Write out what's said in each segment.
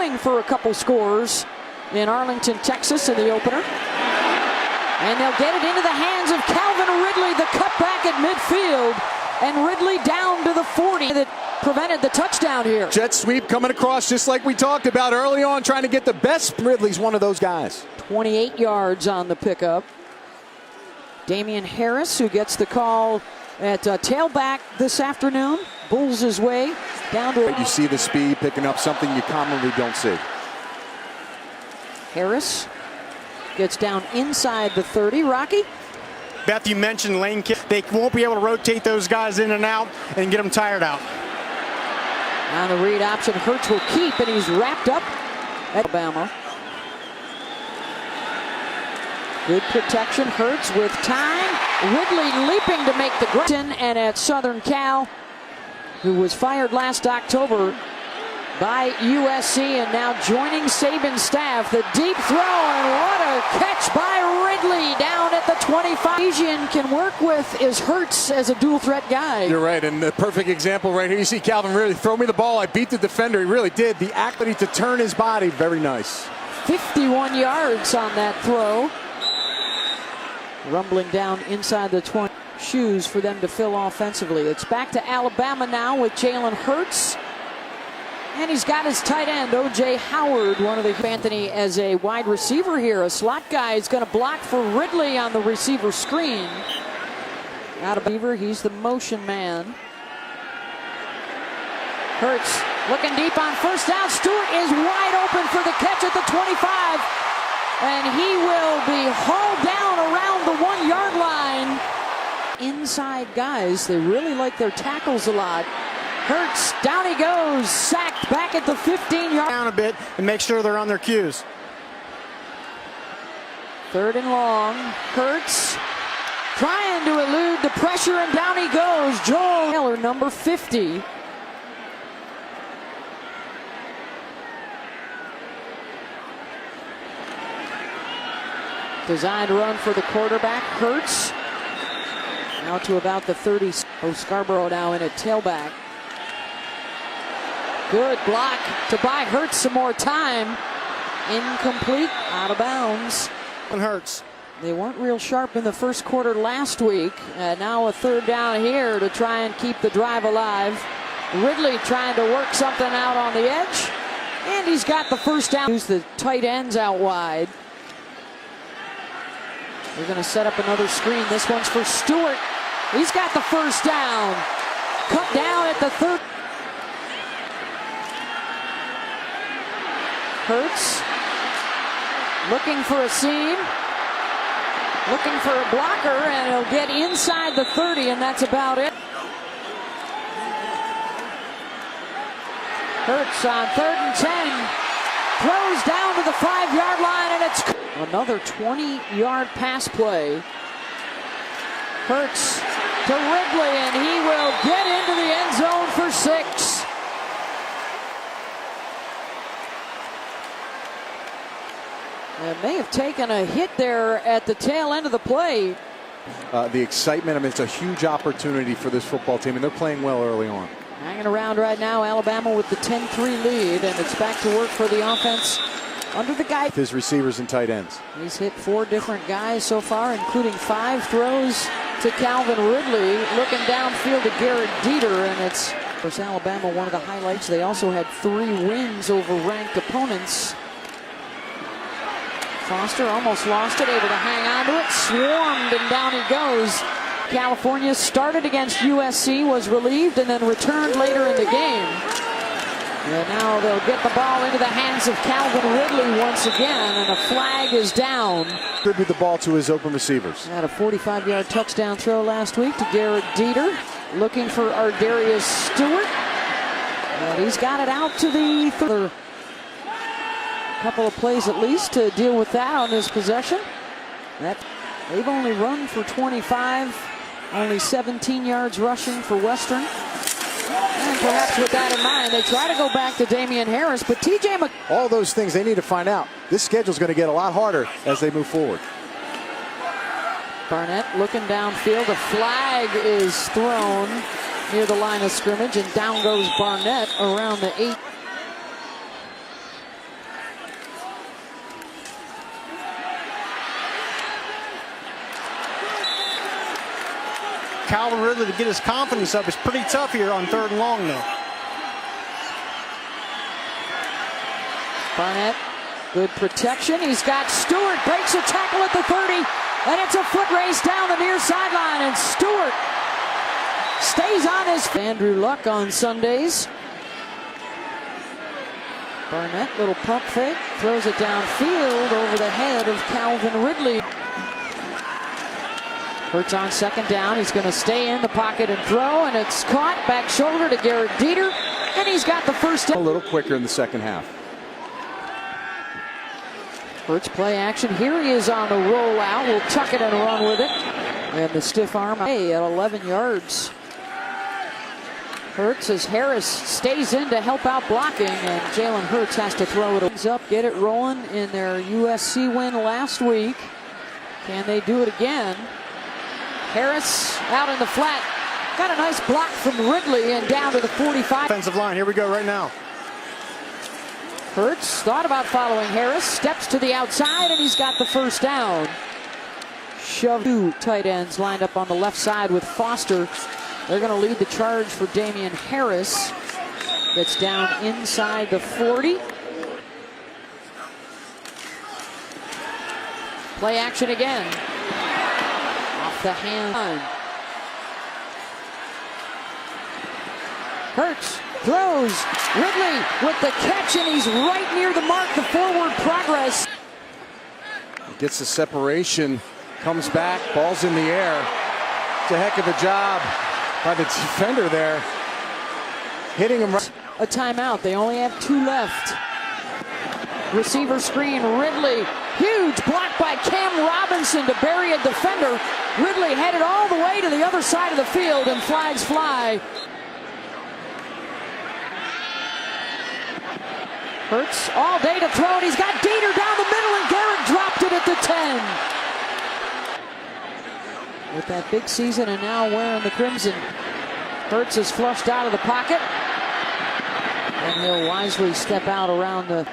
going for a couple scores in Arlington, Texas in the opener. And they'll get it into the hands of Calvin Ridley, the cutback at midfield. And Ridley down to the 40 that prevented the touchdown here. Jet sweep coming across just like we talked about early on, trying to get the best. Ridley's one of those guys. 28 yards on the pickup. Damian Harris, who gets the call at tailback this afternoon, bulls his way down to... You see the speed picking up, something you commonly don't see. Harris gets down inside the 30. Rocky? Beth, you mentioned lane kick. They won't be able to rotate those guys in and out and get them tired out. On the read option, Hurts will keep, and he's wrapped up at Alabama. Good protection, Hurts with time. Ridley leaping to make the grab. And at Southern Cal, who was fired last October by USC and now joining Saban's staff. The deep throw, and what a catch by Ridley down at the 25. Asian can work with is Hurts as a dual threat guy. You're right, and the perfect example right here. You see Calvin Ridley throw me the ball. I beat the defender. He really did. The ability to turn his body, very nice. 51 yards on that throw. Rumbling down inside the 20. Shoes for them to fill offensively. It's back to Alabama now with Jalen Hurts. And he's got his tight end, O.J. Howard, one of the... Anthony as a wide receiver here. A slot guy is going to block for Ridley on the receiver screen. Out of receiver, he's the motion man. Hurts looking deep on first down. Stewart is wide open for the catch at the 25. And he will be hauled down around the 1 yard line. Inside guys, they really like their tackles a lot. Hurts, down he goes, sacked back at the 15-yard. Down a bit and make sure they're on their cues. 3rd and long. Hurts trying to elude the pressure, and down he goes. Joel Taylor, number 50. Designed run for the quarterback. Hurts now to about the 30. Oh, Scarborough now in at tailback. Good block to buy Hurts some more time. Incomplete, out of bounds. And Hurts. They weren't real sharp in the first quarter last week. Now a 3rd down here to try and keep the drive alive. Ridley trying to work something out on the edge. And he's got the first down. Use the tight ends out wide. They're going to set up another screen. This one's for Stewart. He's got the first down. Cut down at the 3rd. Hurts looking for a seam, looking for a blocker, and he'll get inside the 30, and that's about it. Hurts on 3rd and 10, throws down to the 5-yard line, and it's another 20-yard pass play. Hurts to Ridley, and he will get into the end zone for 6. It may have taken a hit there at the tail end of the play. The excitement, I mean, it's a huge opportunity for this football team, and they're playing well early on. Hanging around right now, Alabama with the 10-3 lead, and it's back to work for the offense under the guy. His receivers and tight ends. He's hit 4 different guys so far, including 5 throws to Calvin Ridley, looking downfield to Garrett Dieter, and it's, of course, Alabama, one of the highlights. They also had 3 wins over ranked opponents. Foster almost lost it, able to hang on to it, swarmed, and down he goes. California started against USC, was relieved, and then returned later in the game. And now they'll get the ball into the hands of Calvin Ridley once again, and a flag is down. Distribute the ball to his open receivers. Had a 45-yard touchdown throw last week to Garrett Dieter, looking for Ardarius Stewart. And he's got it out to the 3rd. Couple of plays at least to deal with that on this possession. They've only run for 25, only 17 yards rushing for Western. And perhaps with that in mind, they try to go back to Damian Harris, but TJ all those things they need to find out. This schedule's going to get a lot harder as they move forward. Barnett looking downfield. A flag is thrown near the line of scrimmage, and down goes Barnett around the 8. Calvin Ridley to get his confidence up. It's pretty tough here on 3rd and long, though. Barnett, good protection. He's got Stewart, breaks a tackle at the 30, and it's a foot race down the near sideline, and Stewart stays on his feet. Andrew Luck on Sundays. Barnett, little pump fake, throws it downfield over the head of Calvin Ridley. Hurts on 2nd down. He's going to stay in the pocket and throw, and it's caught back shoulder to Garrett Dieter, and he's got the first down. A little quicker in the 2nd half. Hurts play action. Here he is on the rollout. We'll tuck it and run with it. And the stiff arm at 11 yards. Hurts as Harris stays in to help out blocking, and Jalen Hurts has to throw it up, get it rolling in their USC win last week. Can they do it again? Harris out in the flat. Got a nice block from Ridley and down to the 45. Offensive line, here we go right now. Hurts thought about following Harris, steps to the outside, and he's got the first down. Shoved 2 tight ends lined up on the left side with Foster. They're going to lead the charge for Damian Harris. Gets down inside the 40. Play action again. Off the hand. Hurts throws. Ridley with the catch, and he's right near the mark. The forward progress. Gets the separation, comes back, ball's in the air. It's a heck of a job by the defender there. Hitting him right. A timeout. They only have 2 left. Receiver screen. Ridley. Huge block by Cam Robinson to bury a defender. Ridley headed all the way to the other side of the field, and flags fly. Hurts all day to throw it. He's got Dieter down the middle, and Garrett dropped it at the 10. With that big season and now wearing the crimson, Hurts is flushed out of the pocket, and he'll wisely step out around the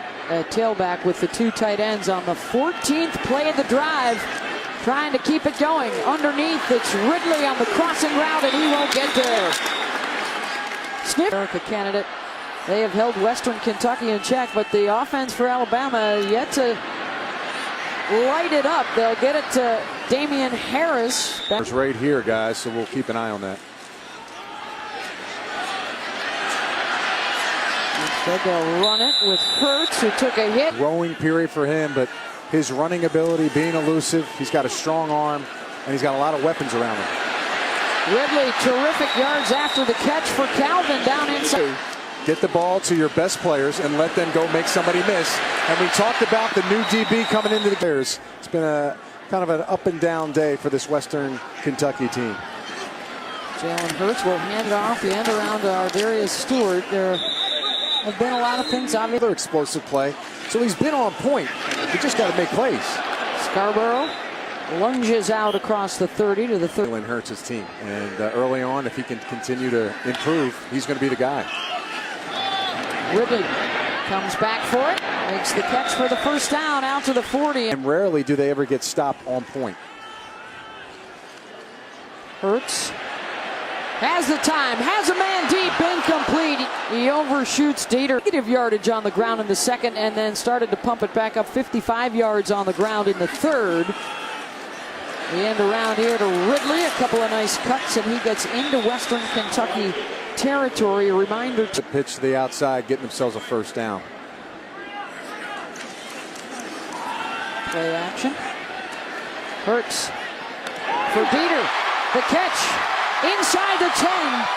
tailback with the 2 tight ends on the 14th play of the drive, trying to keep it going. Underneath, it's Ridley on the crossing route, and he won't get there. Snip, America candidate. They have held Western Kentucky in check, but the offense for Alabama yet to light it up. They'll get it to Damian Harris. It's right here, guys, so we'll keep an eye on that. Instead, they'll run it with Hurts, who took a hit. Growing period for him, but his running ability, being elusive, he's got a strong arm, and he's got a lot of weapons around him. Ridley, terrific yards after the catch for Calvin down inside. Get the ball to your best players and let them go make somebody miss. And we talked about the new DB coming into the players. It's been a kind of an up and down day for this Western Kentucky team. Jalen Hurts will hand it off the end around to Ardarius Stewart. There have been a lot of things, obviously. Another explosive play. So he's been on point. He just got to make plays. Scarborough lunges out across the 30 to the 30. Jalen Hurts' team. And early on, if he can continue to improve, he's going to be the guy. Ridley comes back for it, makes the catch for the first down out to the 40. And rarely do they ever get stopped on point. Hurts has the time, has a man deep, incomplete. He overshoots Dieter. Negative yardage on the ground in the 2nd, and then started to pump it back up 55 yards on the ground in the 3rd. The end around here to Ridley, a couple of nice cuts, and he gets into Western Kentucky territory. A reminder to pitch to the outside, getting themselves a first down. play action. Hurts for Dieter. The catch inside the 10.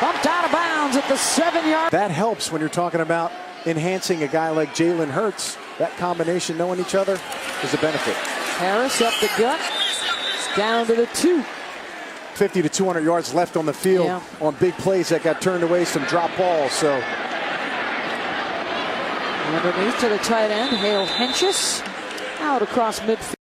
Bumped out of bounds at the 7-yard. That helps when you're talking about enhancing a guy like Jalen Hurts. That combination, knowing each other, is a benefit. Harris up the gut, down to the 2. 50 to 200 yards left on the field on big plays that got turned away, some drop balls. So underneath to the tight end, Hale Henches out across midfield.